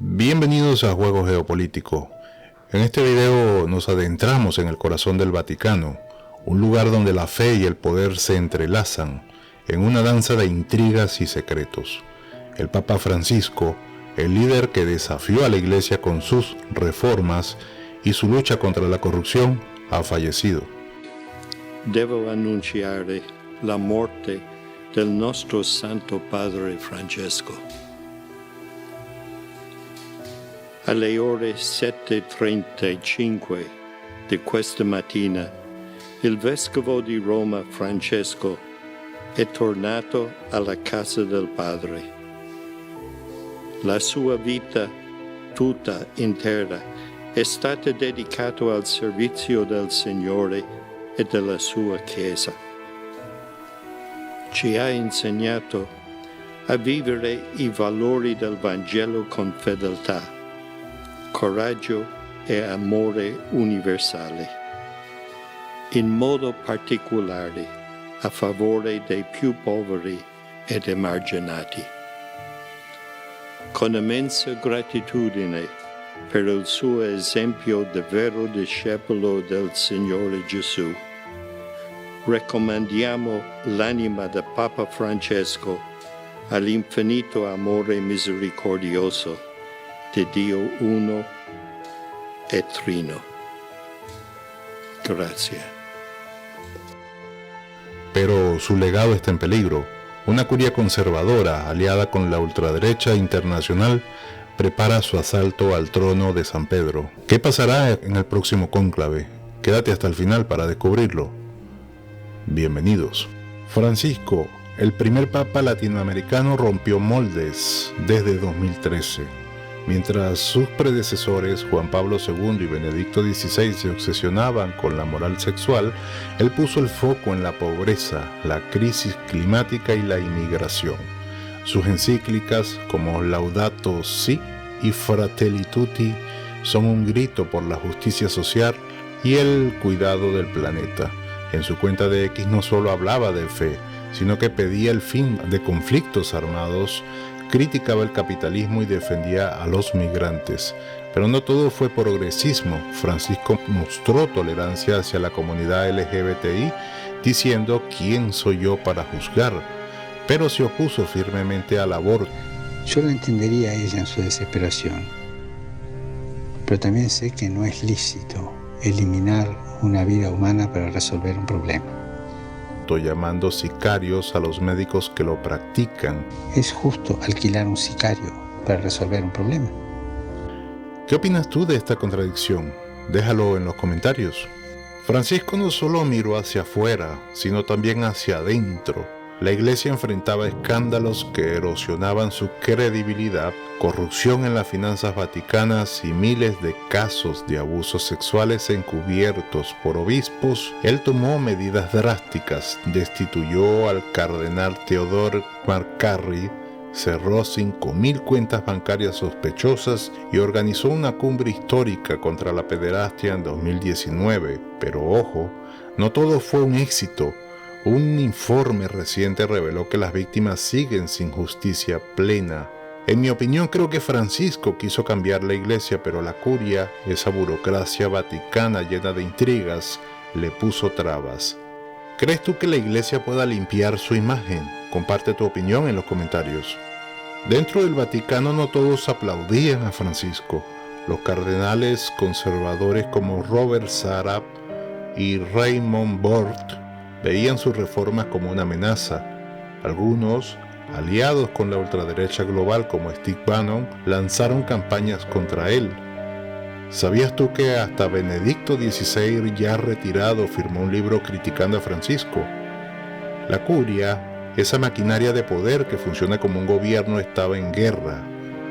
Bienvenidos a Juego Geopolítico. En este video nos adentramos en el corazón del Vaticano, un lugar donde la fe y el poder se entrelazan en una danza de intrigas y secretos. El Papa Francisco, el líder que desafió a la Iglesia con sus reformas y su lucha contra la corrupción, ha fallecido. Devo annunciare la morte del nostro Santo Padre Francesco. Alle ore 7:35 di questa mattina, il Vescovo di Roma Francesco è tornato alla casa del Padre. La sua vita tutta intera è stata dedicata al servizio del Signore e della sua Chiesa. Ci ha insegnato a vivere i valori del Vangelo con fedeltà, coraggio e amore universale, in modo particolare a favore dei più poveri ed emarginati. Con immensa gratitudine per il suo esempio di vero discepolo del Signore Gesù, raccomandiamo l'anima del Papa Francesco all'infinito amore misericordioso de Dio uno e trino. Gracias. Pero su legado está en peligro. Una curia conservadora, aliada con la ultraderecha internacional, prepara su asalto al trono de San Pedro. ¿Qué pasará en el próximo cónclave? Quédate hasta el final para descubrirlo. Bienvenidos. Francisco, el primer papa latinoamericano, rompió moldes desde 2013. Mientras sus predecesores Juan Pablo II y Benedicto XVI se obsesionaban con la moral sexual, él puso el foco en la pobreza, la crisis climática y la inmigración. Sus encíclicas como Laudato Si y Fratelli Tutti son un grito por la justicia social y el cuidado del planeta. En su cuenta de X no solo hablaba de fe, sino que pedía el fin de conflictos armados, criticaba el capitalismo y defendía a los migrantes. Pero no todo fue progresismo. Francisco mostró tolerancia hacia la comunidad LGBTI, diciendo ¿quién soy yo para juzgar? Pero se opuso firmemente al aborto. Yo lo entendería a ella en su desesperación, pero también sé que no es lícito eliminar una vida humana para resolver un problema. Llamando sicarios a los médicos que lo practican. ¿Es justo alquilar un sicario para resolver un problema? ¿Qué opinas tú de esta contradicción? Déjalo en los comentarios. Francisco no solo miró hacia afuera, sino también hacia adentro. La Iglesia enfrentaba escándalos que erosionaban su credibilidad, corrupción en las finanzas vaticanas y miles de casos de abusos sexuales encubiertos por obispos. Él tomó medidas drásticas, destituyó al cardenal Theodore McCarrick, cerró 5.000 cuentas bancarias sospechosas y organizó una cumbre histórica contra la pederastia en 2019. Pero ojo, no todo fue un éxito. Un informe reciente reveló que las víctimas siguen sin justicia plena. En mi opinión, creo que Francisco quiso cambiar la Iglesia, pero la curia, esa burocracia vaticana llena de intrigas, le puso trabas. ¿Crees tú que la Iglesia pueda limpiar su imagen? Comparte tu opinión en los comentarios. Dentro del Vaticano no todos aplaudían a Francisco. Los cardenales conservadores como Robert Sarab y Raymond Bort veían sus reformas como una amenaza. Algunos, aliados con la ultraderecha global como Steve Bannon, lanzaron campañas contra él. ¿Sabías tú que hasta Benedicto XVI, ya retirado, firmó un libro criticando a Francisco? La curia, esa maquinaria de poder que funciona como un gobierno, estaba en guerra.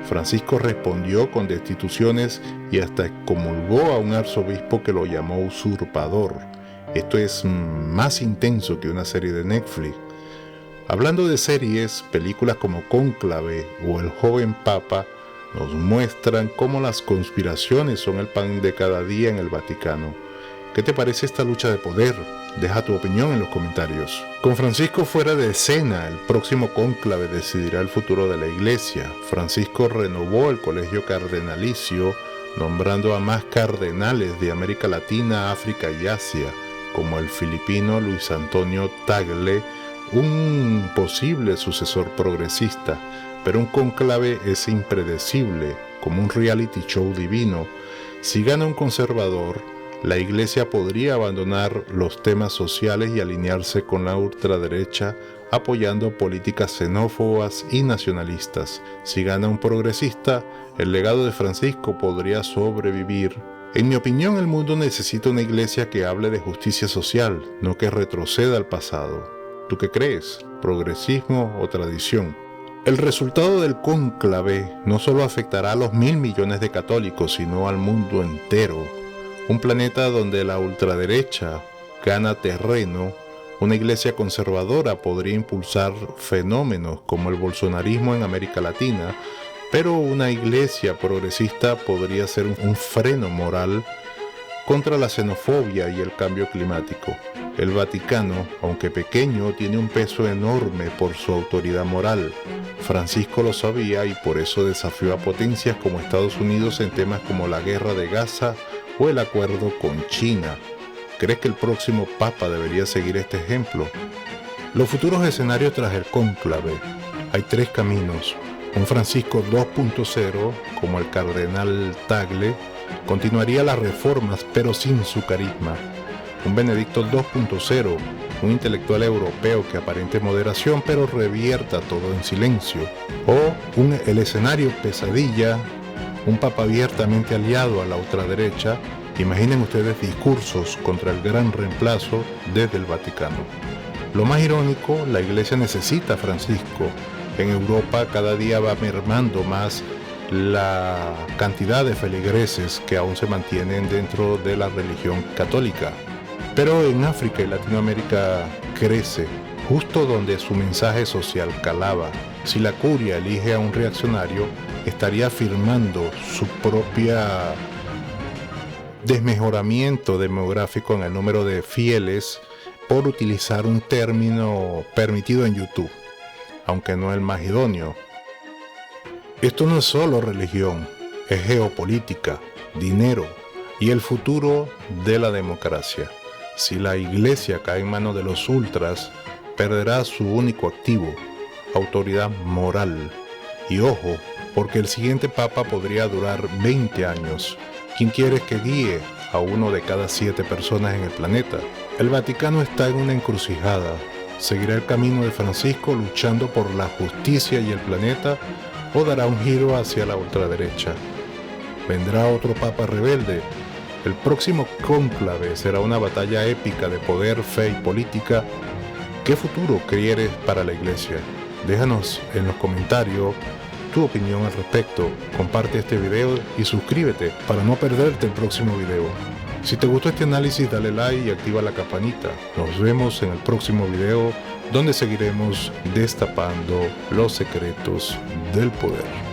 Francisco respondió con destituciones y hasta excomulgó a un arzobispo que lo llamó usurpador. Esto es más intenso que una serie de Netflix. Hablando de series, películas como Cónclave o El joven Papa nos muestran cómo las conspiraciones son el pan de cada día en el Vaticano. ¿Qué te parece esta lucha de poder? Deja tu opinión en los comentarios. Con Francisco fuera de escena, el próximo cónclave decidirá el futuro de la Iglesia. Francisco renovó el colegio cardenalicio, nombrando a más cardenales de América Latina, África y Asia, como el filipino Luis Antonio Tagle, un posible sucesor progresista. Pero un cónclave es impredecible, como un reality show divino. Si gana un conservador, la Iglesia podría abandonar los temas sociales y alinearse con la ultraderecha, apoyando políticas xenófobas y nacionalistas. Si gana un progresista, el legado de Francisco podría sobrevivir. En mi opinión, el mundo necesita una Iglesia que hable de justicia social, no que retroceda al pasado. ¿Tú qué crees? ¿Progresismo o tradición? El resultado del cónclave no solo afectará a los 1.000 millones de católicos, sino al mundo entero. Un planeta donde la ultraderecha gana terreno, una iglesia conservadora podría impulsar fenómenos como el bolsonarismo en América Latina, pero una iglesia progresista podría ser un freno moral contra la xenofobia y el cambio climático. El Vaticano, aunque pequeño, tiene un peso enorme por su autoridad moral. Francisco lo sabía y por eso desafió a potencias como Estados Unidos en temas como la guerra de Gaza o el acuerdo con China. ¿Crees que el próximo Papa debería seguir este ejemplo? Los futuros escenarios tras el cónclave. Hay 3 caminos. Un Francisco 2.0, como el cardenal Tagle, continuaría las reformas pero sin su carisma. Un Benedicto 2.0, un intelectual europeo que aparente moderación pero revierta todo en silencio. O el escenario pesadilla, un papa abiertamente aliado a la ultraderecha. Imaginen ustedes discursos contra el gran reemplazo desde el Vaticano. Lo más irónico, la Iglesia necesita a Francisco. En Europa cada día va mermando más la cantidad de feligreses que aún se mantienen dentro de la religión católica. Pero en África y Latinoamérica crece, justo donde su mensaje social calaba. Si la curia elige a un reaccionario, estaría afirmando su propia desmejoramiento demográfico en el número de fieles por utilizar un término permitido en YouTube, aunque no el más idóneo. Esto no es solo religión, es geopolítica, dinero y el futuro de la democracia. Si la Iglesia cae en manos de los ultras, perderá su único activo, autoridad moral. Y ojo, porque el siguiente Papa podría durar 20 años. ¿Quién quiere que guíe a 1 de cada 7 personas en el planeta? El Vaticano está en una encrucijada. ¿Seguirá el camino de Francisco luchando por la justicia y el planeta o dará un giro hacia la ultraderecha? ¿Vendrá otro Papa rebelde? El próximo cónclave será una batalla épica de poder, fe y política. ¿Qué futuro quieres para la Iglesia? Déjanos en los comentarios tu opinión al respecto. Comparte este video y suscríbete para no perderte el próximo video. Si te gustó este análisis, dale like y activa la campanita. Nos vemos en el próximo video donde seguiremos destapando los secretos del poder.